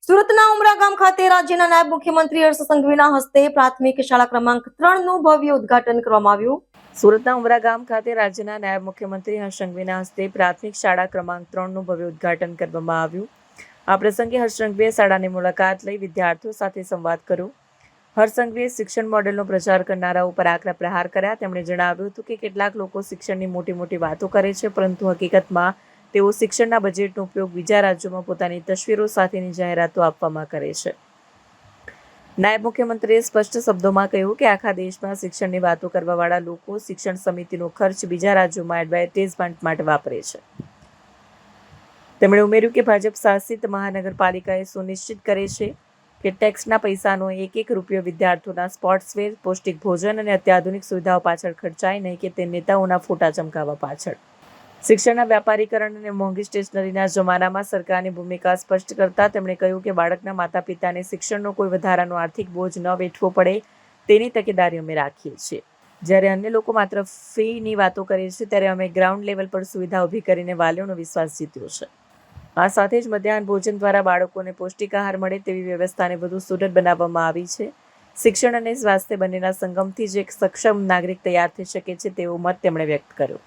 સુરતના ઉમરા ગામ ખાતે રાજ્યના નાયબ મુખ્યમંત્રી હર્ષ સંઘવીના હસ્તે પ્રાથમિક શાળા ક્રમાંક 3 નું ભવ્ય ઉદ્ઘાટન કરવામાં આવ્યું। સુરતના ઉમરા ગામ ખાતે રાજ્યના નાયબ મુખ્યમંત્રી હર્ષ સંઘવીના હસ્તે પ્રાથમિક શાળા ક્રમાંક 3 નું ભવ્ય ઉદ્ઘાટન કરવામાં આવ્યું। આ પ્રસંગે હર્ષ સંઘવીએ શાળાની મુલાકાત લઈ વિદ્યાર્થીઓ સાથે સંવાદ કર્યો। હર્ષ સંઘવીએ શિક્ષણ મોડેલનો પ્રચાર કરનારાઓ પર આકરા પ્રહાર કર્યા। તેમણે જણાવ્યું હતું કે કેટલાક લોકો શિક્ષણની મોટી વાતો કરે છે, પરંતુ હકીકતમાં તેઓ શિક્ષણના બજેટનો ઉપયોગ બીજા રાજ્યોમાં પોતાની તસવીરો સાથેની જાહેરાતો આપવામાં કરે છે। નાયબ મુખ્યમંત્રીએ સ્પષ્ટ શબ્દોમાં કહ્યું કે આખા દેશમાં શિક્ષણની વાતો કરવાવાળા લોકો શિક્ષણ સમિતિનો ખર્ચ બીજા રાજ્યોમાં એડવર્ટાઇઝમેન્ટ માટે વાપરે છે। તેમણે ઉમેર્યું કે ભાજપ શાસિત મહાનગરપાલિકાએ સુનિશ્ચિત કરે છે કે ટેક્સના પૈસાનો એક રૂપિયો વિદ્યાર્થીઓના સ્પોર્ટ્સવેર, પૌષ્ટિક ભોજન અને અત્યાધુનિક સુવિધાઓ પાછળ ખર્ચાય નહીં કે તે નેતાઓના ફોટા ચમકાવવા પાછળ। શિક્ષણના વ્યાપારીકરણ અને મોંઘી સ્ટેશનરીના જમાનામાં સરકારની ભૂમિકા સ્પષ્ટ કરતા તેમણે કહ્યું કે બાળકના માતા પિતાને શિક્ષણનો કોઈ વધારાનો આર્થિક બોજ ન વેઠવો પડે તેની તકેદારી અમે રાખીએ છીએ। જ્યારે અન્ય લોકો માત્ર ફીની વાતો કરે છે, ત્યારે અમે ગ્રાઉન્ડ લેવલ પર સુવિધા ઊભી કરીને વાલીઓનો વિશ્વાસ જીત્યો છે। આ સાથે જ મધ્યાહન ભોજન દ્વારા બાળકોને પૌષ્ટિક આહાર મળે તેવી વ્યવસ્થાને વધુ સુદૃઢ બનાવવામાં આવી છે। શિક્ષણ અને સ્વાસ્થ્ય બંનેના સંગમથી જ એક સક્ષમ નાગરિક તૈયાર થઈ શકે છે તેવો મત તેમણે વ્યક્ત કર્યો।